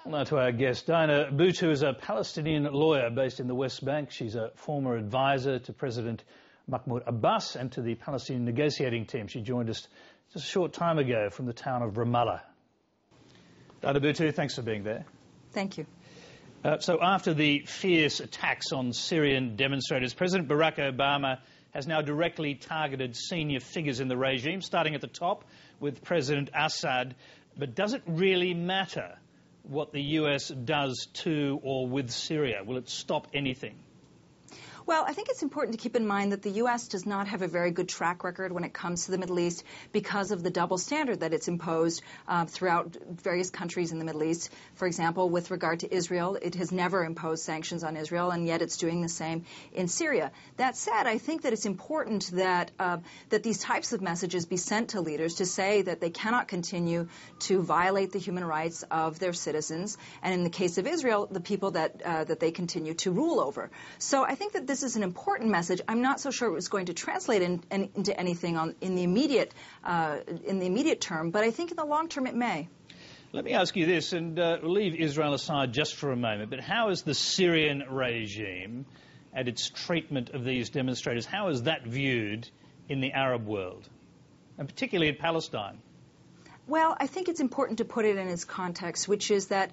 Now to our guest. Diana Buttu is a Palestinian lawyer based in the West Bank. She's a former advisor to President Mahmoud Abass and to the Palestinian negotiating team. She joined us just a short time ago from the town of Ramallah. Diana Buttu, thanks for being there. Thank you. So after the fierce attacks on Syrian demonstrators, President Barack Obama has now directly targeted senior figures in the regime, starting at the top with President Assad. But does it really matter what the US does to or with Syria? Will it stop anything? Well, I think it's important to keep in mind that the U.S. does not have a very good track record when it comes to the Middle East because of the double standard that it's imposed throughout various countries in the Middle East. For example, with regard to Israel, it has never imposed sanctions on Israel, and yet it's doing the same in Syria. That said, I think that it's important that that these types of messages be sent to leaders to say that they cannot continue to violate the human rights of their citizens, and in the case of Israel, the people that they continue to rule over. So I think that this is an important message. I'm not so sure it was going to translate into anything in the immediate term, but I think in the long term it may. Let me ask you this, and leave Israel aside just for a moment, but how is the Syrian regime and its treatment of these demonstrators, how is that viewed in the Arab world, and particularly in Palestine? Well, I think it's important to put it in its context, which is that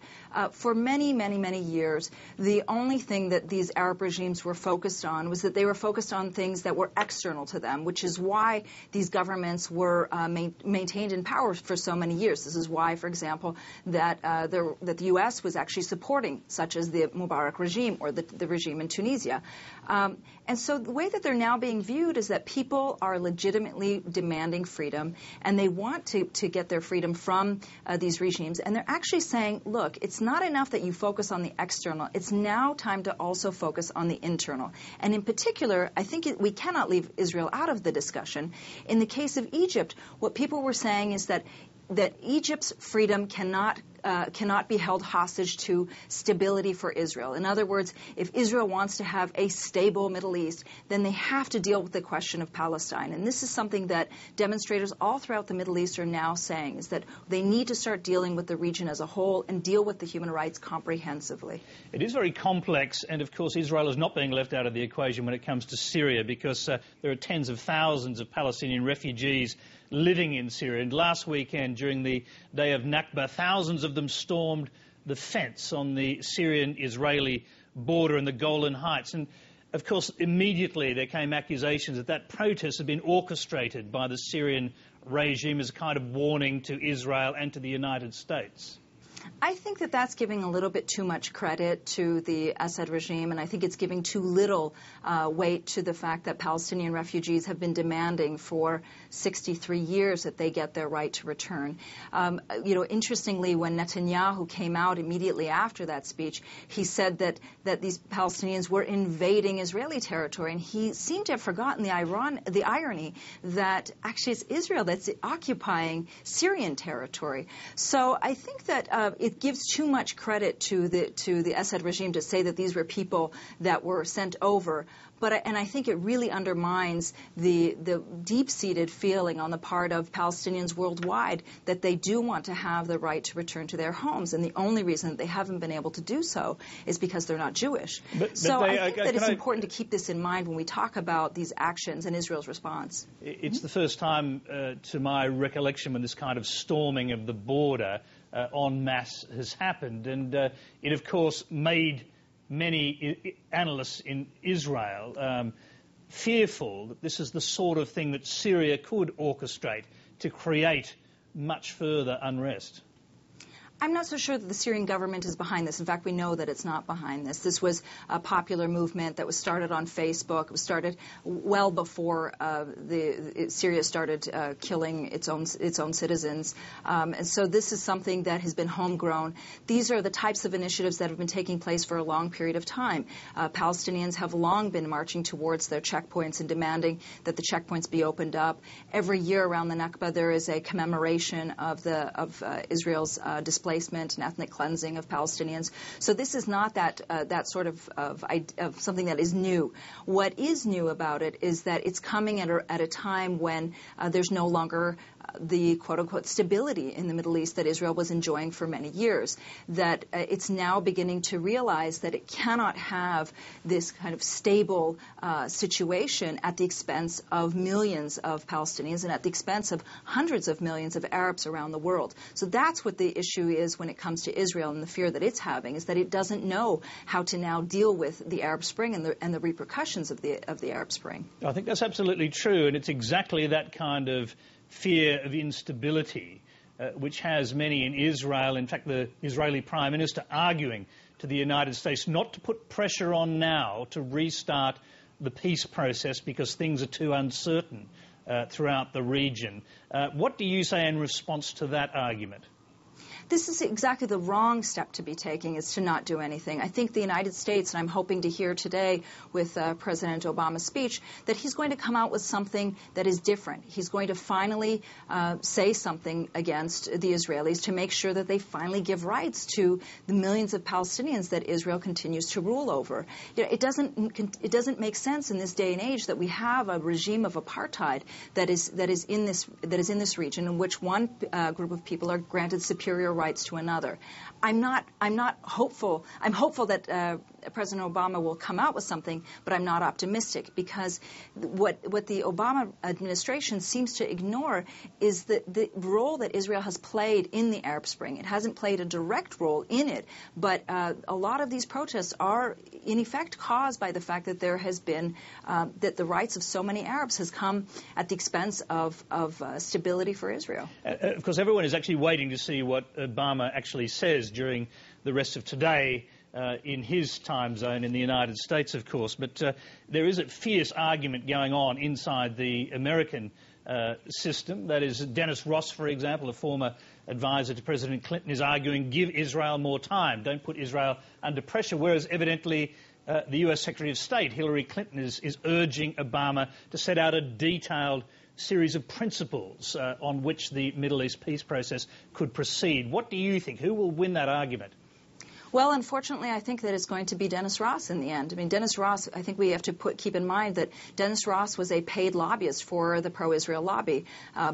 for many, many, many years, the only thing that these Arab regimes were focused on was that they were focused on things that were external to them, which is why these governments were maintained in power for so many years. This is why, for example, that the U.S. was actually supporting, such as the Mubarak regime or the regime in Tunisia. And so the way that they're now being viewed is that people are legitimately demanding freedom, and they want to get their freedom from these regimes. And they're actually saying, look, it's not enough that you focus on the external. It's now time to also focus on the internal. And in particular, I think we cannot leave Israel out of the discussion. In the case of Egypt, what people were saying is that Egypt's freedom cannot be held hostage to stability for Israel. In other words, if Israel wants to have a stable Middle East, then they have to deal with the question of Palestine. And this is something that demonstrators all throughout the Middle East are now saying, is that they need to start dealing with the region as a whole and deal with the human rights comprehensively. It is very complex, and of course Israel is not being left out of the equation when it comes to Syria, because there are tens of thousands of Palestinian refugees living in Syria. And last weekend, during the day of Nakba, thousands of them stormed the fence on the Syrian-Israeli border in the Golan Heights. And, of course, immediately there came accusations that that protest had been orchestrated by the Syrian regime as a kind of warning to Israel and to the United States. I think that that's giving a little bit too much credit to the Assad regime, and I think it's giving too little weight to the fact that Palestinian refugees have been demanding for 63 years that they get their right to return. Interestingly, when Netanyahu came out immediately after that speech, he said that these Palestinians were invading Israeli territory, and he seemed to have forgotten the irony that actually it's Israel that's occupying Syrian territory. So I think that it gives too much credit to the Assad regime to say that these were people that were sent over. And I think it really undermines the deep-seated feeling on the part of Palestinians worldwide that they do want to have the right to return to their homes. And the only reason that they haven't been able to do so is because they're not Jewish. I think that it's important to keep this in mind when we talk about these actions and Israel's response. It's the first time, to my recollection, when this kind of storming of the border en masse has happened. And it, of course, made many analysts in Israel fearful that this is the sort of thing that Syria could orchestrate to create much further unrest. I'm not so sure that the Syrian government is behind this. In fact, we know that it's not behind this. This was a popular movement that was started on Facebook. It was started well before Syria started killing its own citizens. And so this is something that has been homegrown. These are the types of initiatives that have been taking place for a long period of time. Palestinians have long been marching towards their checkpoints and demanding that the checkpoints be opened up. Every year around the Nakba, there is a commemoration of Israel's displacement and ethnic cleansing of Palestinians. So this is not that sort of something that is new. What is new about it is that it's coming at a time when there's no longer the quote-unquote stability in the Middle East that Israel was enjoying for many years, that it's now beginning to realize that it cannot have this kind of stable situation at the expense of millions of Palestinians and at the expense of hundreds of millions of Arabs around the world. So that's what the issue is when it comes to Israel, and the fear that it's having is that it doesn't know how to now deal with the Arab Spring and the repercussions of the Arab Spring. I think that's absolutely true, and it's exactly that kind of fear of instability which has many in Israel, in fact the Israeli Prime Minister, arguing to the United States not to put pressure on now to restart the peace process because things are too uncertain throughout the region. What do you say in response to that argument? This is exactly the wrong step to be taking, is to not do anything. I think the United States, and I'm hoping to hear today with President Obama's speech, that he's going to come out with something that is different. He's going to finally say something against the Israelis to make sure that they finally give rights to the millions of Palestinians that Israel continues to rule over. You know, it doesn't make sense in this day and age that we have a regime of apartheid that is in this region, in which one group of people are granted superior rights to another. I'm not hopeful. I'm hopeful that President Obama will come out with something, but I'm not optimistic, because what the Obama administration seems to ignore is the role that Israel has played in the Arab Spring. It hasn't played a direct role in it, but a lot of these protests are in effect caused by the fact that there has been that the rights of so many Arabs has come at the expense of stability for Israel. Of course, everyone is actually waiting to see what Obama actually says during the rest of today in his time zone in the United States, of course. But there is a fierce argument going on inside the American system. That is, Dennis Ross, for example, a former advisor to President Clinton, is arguing, give Israel more time, don't put Israel under pressure, whereas evidently the US Secretary of State, Hillary Clinton, is urging Obama to set out a detailed series of principles on which the Middle East peace process could proceed. What do you think? Who will win that argument? Well, unfortunately, I think that it's going to be Dennis Ross in the end. I mean, Dennis Ross, I think we have to keep in mind that Dennis Ross was a paid lobbyist for the pro-Israel lobby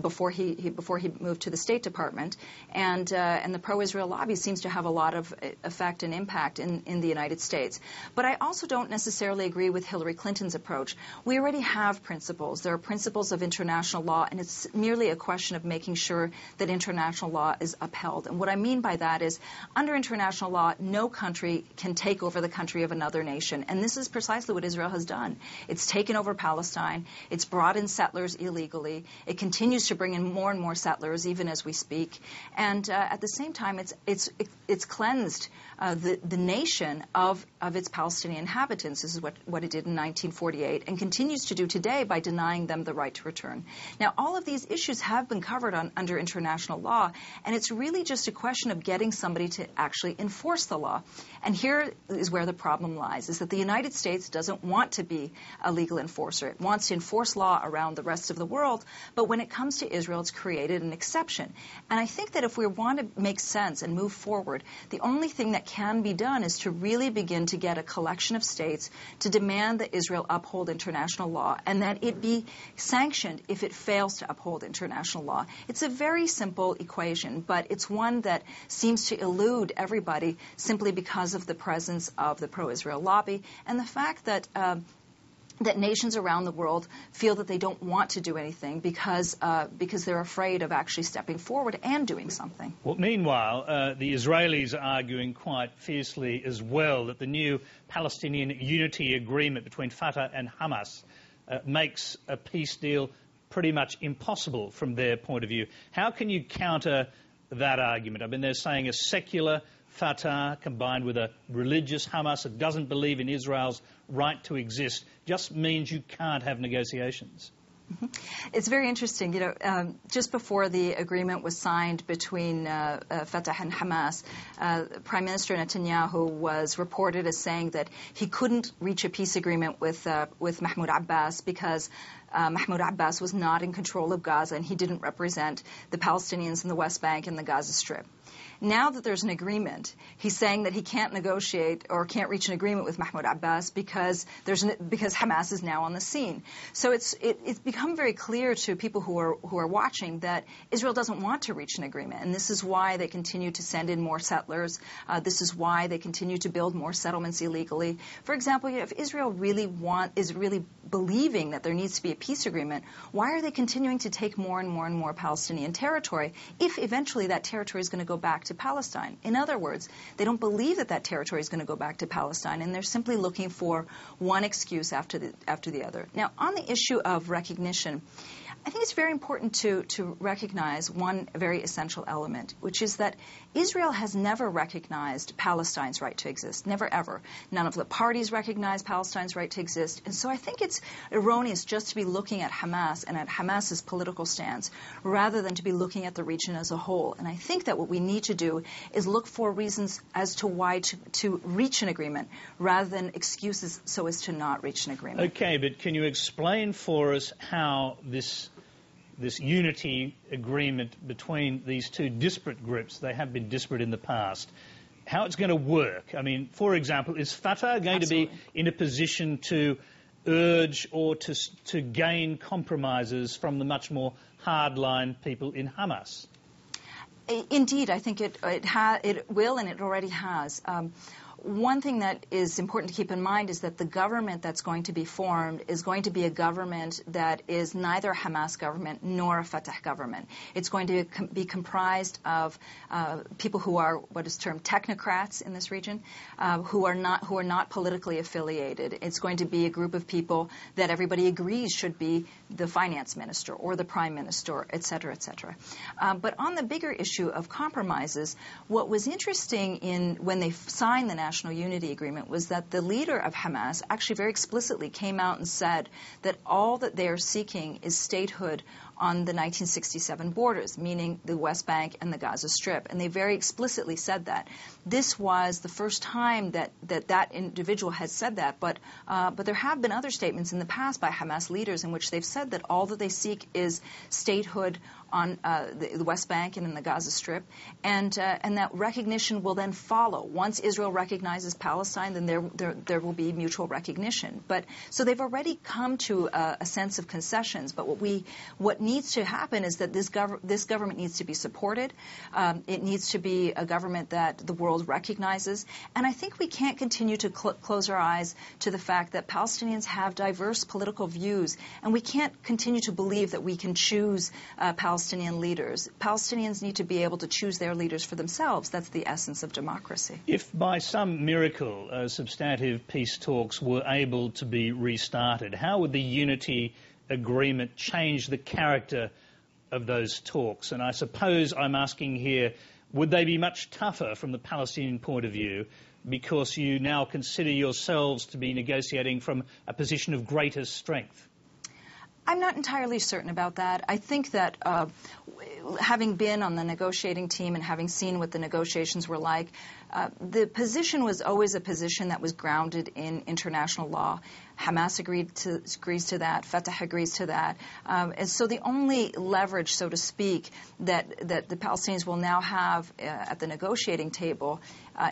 before he moved to the State Department, and the pro-Israel lobby seems to have a lot of effect and impact in the United States. But I also don't necessarily agree with Hillary Clinton's approach. We already have principles. There are principles of international law, and it's merely a question of making sure that international law is upheld. And what I mean by that is, under international law, no country can take over the country of another nation. And this is precisely what Israel has done. It's taken over Palestine. It's brought in settlers illegally. It continues to bring in more and more settlers, even as we speak. And at the same time, it's cleansed the nation of its Palestinian inhabitants. This is what it did in 1948 and continues to do today by denying them the right to return. Now, all of these issues have been covered under international law, and it's really just a question of getting somebody to actually enforce the law. And here is where the problem lies, is that the United States doesn't want to be a legal enforcer. It wants to enforce law around the rest of the world, but when it comes to Israel, it's created an exception. And I think that if we want to make sense and move forward, the only thing that can be done is to really begin to get a collection of states to demand that Israel uphold international law and that it be sanctioned if it fails to uphold international law. It's a very simple equation, but it's one that seems to elude everybody simply because of the presence of the pro-Israel lobby and the fact that that nations around the world feel that they don't want to do anything because they're afraid of actually stepping forward and doing something. Well, meanwhile, the Israelis are arguing quite fiercely as well that the new Palestinian unity agreement between Fatah and Hamas makes a peace deal pretty much impossible from their point of view. How can you counter that argument? I mean, they're saying a secular Fatah combined with a religious Hamas that doesn't believe in Israel's right to exist just means you can't have negotiations. It's very interesting. You know, just before the agreement was signed between Fatah and Hamas, Prime Minister Netanyahu was reported as saying that he couldn't reach a peace agreement with Mahmoud Abass because Mahmoud Abass was not in control of Gaza and he didn't represent the Palestinians in the West Bank and the Gaza Strip. Now that there's an agreement, he's saying that he can't negotiate or can't reach an agreement with Mahmoud Abass because Hamas is now on the scene. So it's become very clear to people who are watching that Israel doesn't want to reach an agreement, and this is why they continue to send in more settlers. This is why they continue to build more settlements illegally. For example, if Israel is really believing that there needs to be a peace agreement, why are they continuing to take more and more and more Palestinian territory if eventually that territory is going to go back to Palestine? In other words, they don't believe that territory is going to go back to Palestine, and they're simply looking for one excuse after the other. Now, on the issue of recognition, I think it's very important to recognize one very essential element, which is that Israel has never recognized Palestine's right to exist, never ever. None of the parties recognize Palestine's right to exist, and so I think it's erroneous just to be looking at Hamas and at Hamas's political stance rather than to be looking at the region as a whole. And I think that what we need to do is look for reasons as to why to reach an agreement rather than excuses so as to not reach an agreement. Okay, but can you explain for us how this unity agreement between these two disparate groups, they have been disparate in the past, how it's going to work? I mean, for example, is Fatah going to be in a position to urge or to gain compromises from the much more hardline people in Hamas? Indeed, I think it will, and it already has. One thing that is important to keep in mind is that the government that's going to be formed is going to be a government that is neither a Hamas government nor a Fatah government. It's going to be comprised of people who are what is termed technocrats in this region, who are not politically affiliated. It's going to be a group of people that everybody agrees should be the finance minister or the prime minister, et cetera, et cetera. But on the bigger issue of compromises, what was interesting when they signed the National Unity Agreement was that the leader of Hamas actually very explicitly came out and said that all that they are seeking is statehood on the 1967 borders, meaning the West Bank and the Gaza Strip. And they very explicitly said that. This was the first time that individual has said that, but there have been other statements in the past by Hamas leaders in which they've said that all that they seek is statehood on the West Bank and in the Gaza Strip, and that recognition will then follow. Once Israel recognizes Palestine, then there will be mutual recognition. So they've already come to a sense of concessions. But what needs to happen is that this government needs to be supported. It needs to be a government that the world recognizes. And I think we can't continue to close our eyes to the fact that Palestinians have diverse political views, and we can't continue to believe that we can choose Palestinian leaders. Palestinians need to be able to choose their leaders for themselves. That's the essence of democracy. If by some miracle substantive peace talks were able to be restarted, how would the unity agreement change the character of those talks? And I suppose I'm asking here, would they be much tougher from the Palestinian point of view because you now consider yourselves to be negotiating from a position of greater strength? I'm not entirely certain about that. I think that having been on the negotiating team and having seen what the negotiations were like, the position was always a position that was grounded in international law. Hamas agrees to that. Fatah agrees to that. And so the only leverage, so to speak, that the Palestinians will now have at the negotiating table,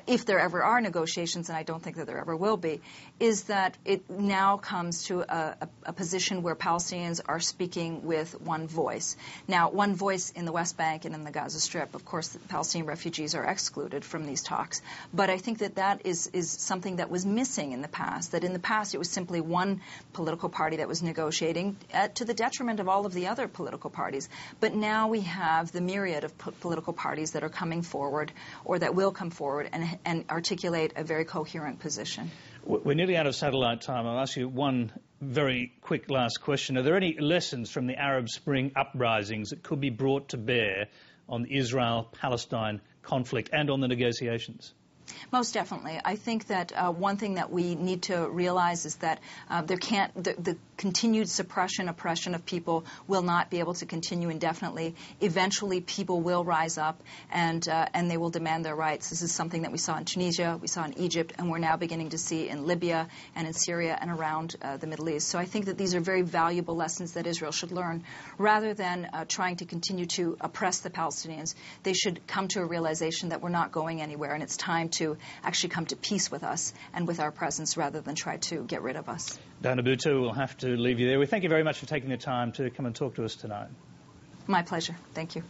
if there ever are negotiations, and I don't think that there ever will be, is that it now comes to a position where Palestinians are speaking with one voice. Now, one voice in the West Bank and in the Gaza Strip. Of course, the Palestinian refugees are excluded from these talks. But I think that is something that was missing in the past, that in the past it was simply one political party that was negotiating to the detriment of all of the other political parties. But now we have the myriad of political parties that are coming forward or that will come forward and articulate a very coherent position. We're nearly out of satellite time. I'll ask you one very quick last question. Are there any lessons from the Arab Spring uprisings that could be brought to bear on the Israel-Palestine conflict and on the negotiations? Most definitely. I think that one thing that we need to realize is that the continued suppression, oppression of people will not be able to continue indefinitely. Eventually, people will rise up and they will demand their rights. This is something that we saw in Tunisia, we saw in Egypt, and we're now beginning to see in Libya and in Syria and around the Middle East. So I think that these are very valuable lessons that Israel should learn. Rather than trying to continue to oppress the Palestinians, they should come to a realization that we're not going anywhere, and it's time to actually come to peace with us and with our presence rather than try to get rid of us. Diana Buttu, we'll have to leave you there. We thank you very much for taking the time to come and talk to us tonight. My pleasure. Thank you.